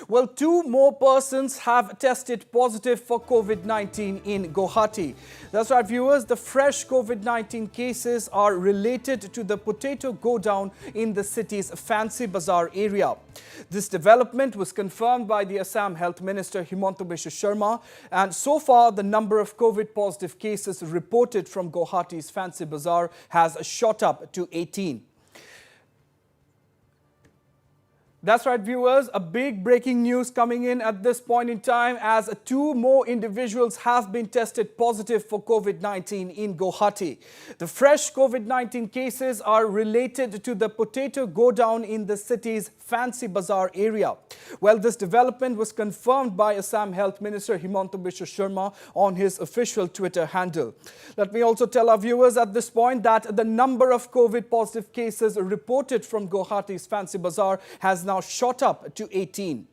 Well, two more persons have tested positive for COVID-19 in Guwahati. That's right, viewers. The fresh COVID-19 cases are related to the potato go-down in the city's Fancy Bazaar area. This development was confirmed by the Assam Health Minister Himanta Biswa Sharma, and so far the number of COVID-positive cases reported from Guwahati's Fancy Bazaar has shot up to 18. That's right, viewers. A big breaking news coming in at this point in time, as two more individuals have been tested positive for COVID-19 in Guwahati. The fresh COVID-19 cases are related to the potato go-down in the city's Fancy Bazaar area. Well, this development was confirmed by Assam Health Minister Himanta Biswa Sharma on his official Twitter handle. Let me also tell our viewers at this point that the number of COVID-positive cases reported from Guwahati's Fancy Bazaar has now shot up to 18.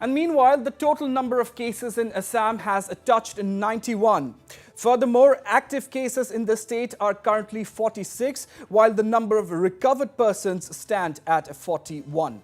And meanwhile, the total number of cases in Assam has touched 91. Furthermore, active cases in the state are currently 46, while the number of recovered persons stand at 41.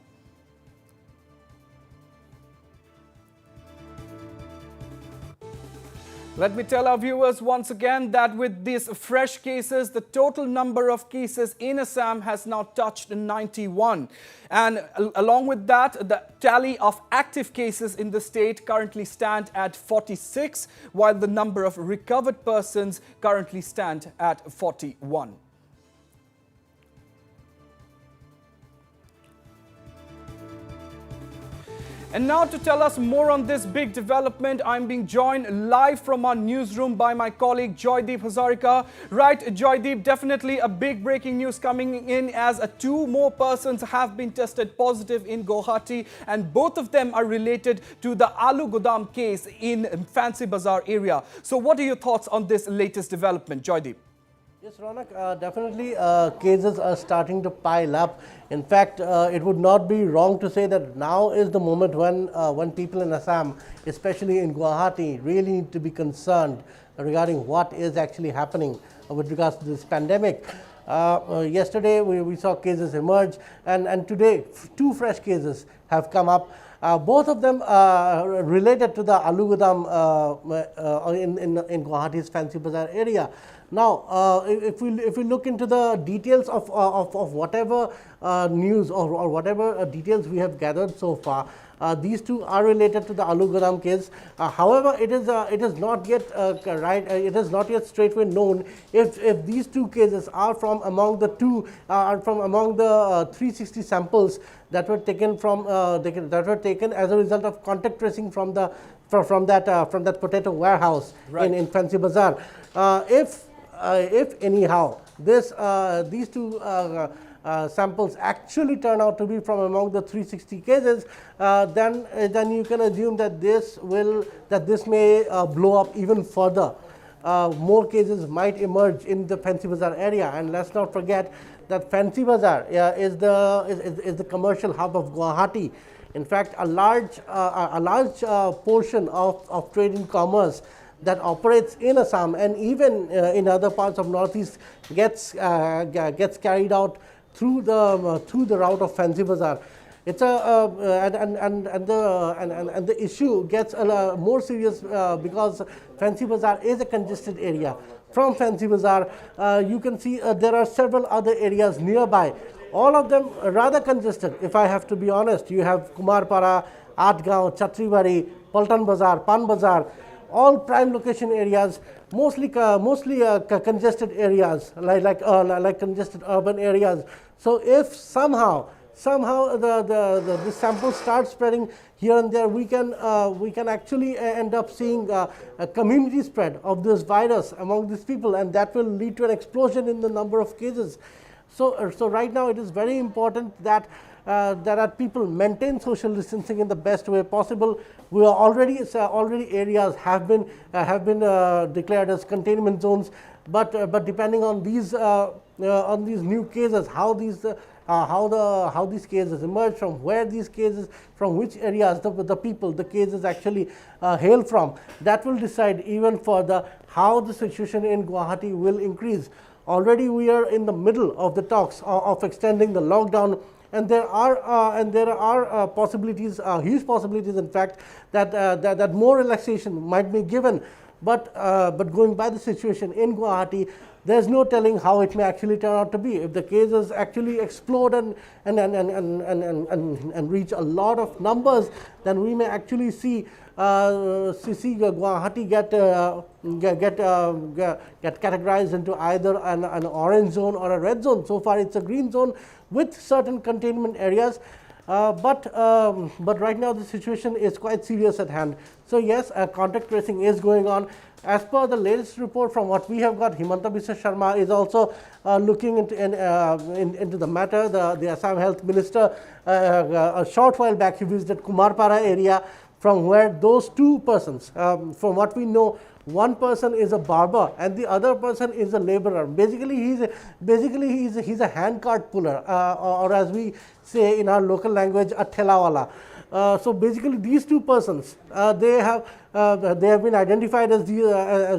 Let me tell our viewers once again that with these fresh cases, the total number of cases in Assam has now touched 91. And along with that, the tally of active cases in the state currently stand at 46, while the number of recovered persons currently stand at 41. And now to tell us more on this big development, I'm being joined live from our newsroom by my colleague Joydeep Hazarika. Right, Joydeep, definitely a big breaking news coming in, as two more persons have been tested positive in Guwahati, and both of them are related to the Aloo Godam case in Fancy Bazaar area. So what are your thoughts on this latest development, Joydeep? Yes, Ronak, definitely cases are starting to pile up. In fact, it would not be wrong to say that now is the moment when people in Assam, especially in Guwahati, really need to be concerned regarding what is actually happening with regards to this pandemic. Yesterday, we saw cases emerge, and today, two fresh cases have come up. Both of them related to the Aloo Godam in Guwahati's Fancy Bazaar area. Now, if we look into the details of whatever news or whatever details we have gathered so far, these two are related to the Aloo Godam case. However, it is not yet it is not yet straightway known if these two cases are from among the 360 samples that were taken as a result of contact tracing from that potato warehouse in Fancy Bazaar. If anyhow these two samples actually turn out to be from among the 360 cases, then you can assume that this may blow up even further. More cases might emerge in the Fancy Bazaar area, and let's not forget that Fancy Bazaar is the commercial hub of Guwahati. In fact, a large portion of trade and commerce that operates in Assam and even in other parts of Northeast gets carried out through the route of Fancy Bazaar. It's and the issue gets more serious because Fancy Bazaar is a congested area. From Fancy Bazaar, you can see there are several other areas nearby, all of them rather congested. If I have to be honest, you have Kumarpara, Atgaon, Chatribari, Paltan Bazaar, Pan Bazaar, all prime location areas, mostly congested areas, like congested urban areas. So if somehow the sample starts spreading here and there, we can actually end up seeing a community spread of this virus among these people, and that will lead to an explosion in the number of cases. So right now it is very important that people maintain social distancing in the best way possible. We are already areas have been declared as containment zones, but depending on these new cases, how these cases emerge, from where these cases, from which areas the cases actually hail from, that will decide even further how the situation in Guwahati will increase. Already we are in the middle of the talks of extending the lockdown, and there are possibilities, huge possibilities, in fact, that more relaxation might be given. But going by the situation in Guwahati, there's no telling how it may actually turn out to be. If the cases actually explode and reach a lot of numbers, then we may actually see Guwahati get categorized into either an orange zone or a red zone. So far, it's a green zone with certain containment areas. But right now the situation is quite serious at hand. So yes, contact tracing is going on. As per the latest report from what we have got, Himanta Biswa Sharma is also looking into the matter. The Assam Health Minister, a short while back, he visited Kumarpara area, from where those two persons, from what we know, one person is a barber and the other person is a laborer. Basically, he's a hand cart puller, or as we say in our local language, a thelawala. So basically, these two persons, they have been identified as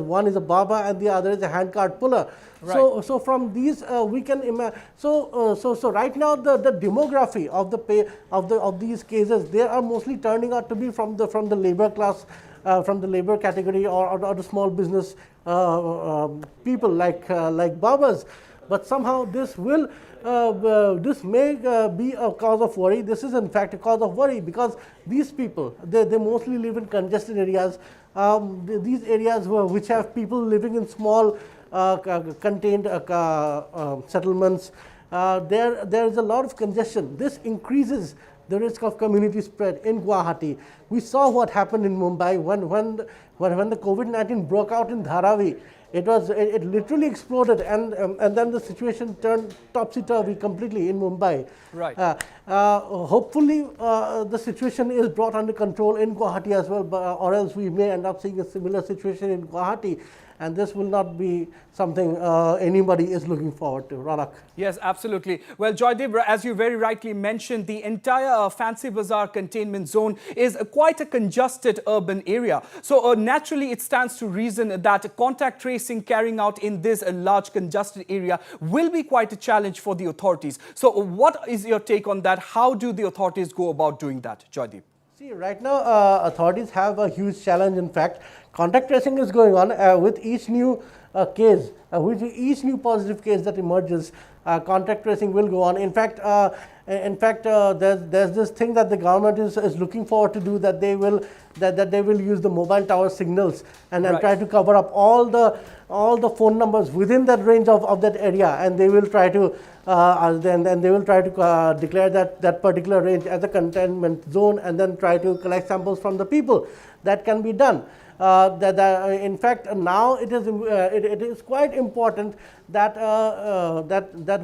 one is a barber and the other is a hand cart puller. Right. So from these we can imagine. So right now the demography of these cases, they are mostly turning out to be from the labor class, from the labor category, or the small business people like barbers. But somehow this will this may be a cause of worry. This is in fact a cause of worry, because these people, they mostly live in congested areas. These areas which have people living in small contained settlements, there is a lot of congestion. This increases the risk of community spread in Guwahati. We saw what happened in Mumbai when the COVID-19 broke out in Dharavi. It literally exploded, and then the situation turned topsy-turvy completely in Mumbai. Right. Hopefully, the situation is brought under control in Guwahati as well, or else we may end up seeing a similar situation in Guwahati. And this will not be something anybody is looking forward to. Ronak. Yes, absolutely. Well, Joydeep, as you very rightly mentioned, the entire Fancy Bazaar containment zone is quite a congested urban area. So naturally, it stands to reason that contact tracing carrying out in this large congested area will be quite a challenge for the authorities. So what is your take on that? How do the authorities go about doing that, Joydeep? See, right now, authorities have a huge challenge. In fact, contact tracing is going on with each new case, with each new positive case that emerges. Contact tracing will go on. In fact, there's this thing that the government is looking forward to do, that they will use the mobile tower signals and Right. try to cover up all the phone numbers within that range of that area, and they will try to then they will try to declare that particular range as a containment zone, and then try to collect samples from the people. That can be done. In fact, now it is quite important that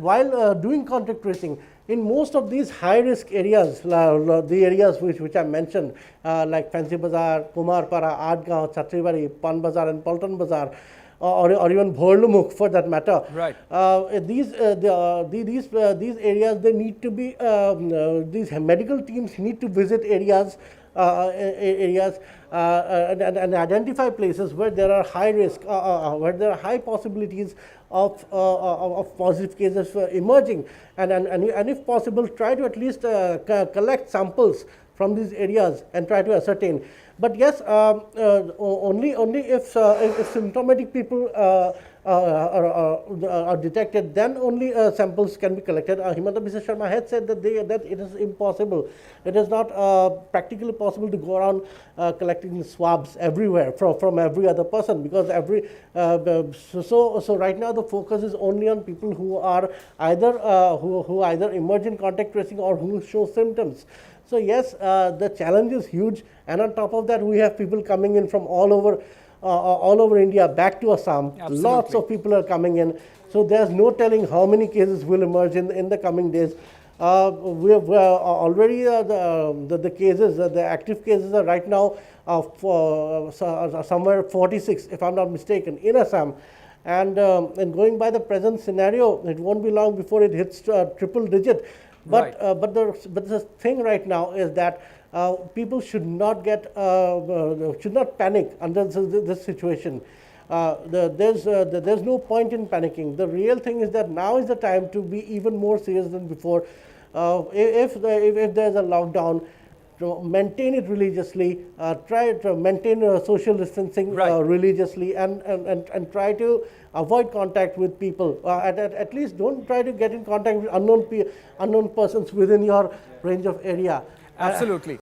while doing contact tracing, in most of these high-risk areas, the areas which I mentioned, like Fancy Bazaar, Kumarpara, Adgaon, Chhatribari, Pan Bazaar, and Paltan Bazaar, or even Bhorlumukh for that matter. Right. These areas, they need to be, these medical teams need to visit areas and identify places where there are high risk, where there are high possibilities of positive cases emerging, and if possible, try to at least collect samples from these areas and try to ascertain. But yes, only if symptomatic people are detected, then only samples can be collected. Himanta Biswa Sharma had said that it is impossible. It is not practically possible to go around collecting swabs everywhere from every other person, because so right now the focus is only on people who are either who either emerge in contact tracing or who show symptoms. So yes, the challenge is huge, and on top of that, we have people coming in from all over India back to Assam. Absolutely. Lots of people are coming in, so there's no telling how many cases will emerge in the coming days. We have already the cases, the active cases are right now somewhere 46, if I'm not mistaken, in Assam. And going by the present scenario, it won't be long before it hits triple digit. But Right. but the thing right now is that people should not panic under this situation. There's no point in panicking. The real thing is that now is the time to be even more serious than before. If there's a lockdown, to maintain it religiously, try to maintain social distancing religiously, and try to avoid contact with people. At least don't try to get in contact with unknown persons within your range of area. Absolutely.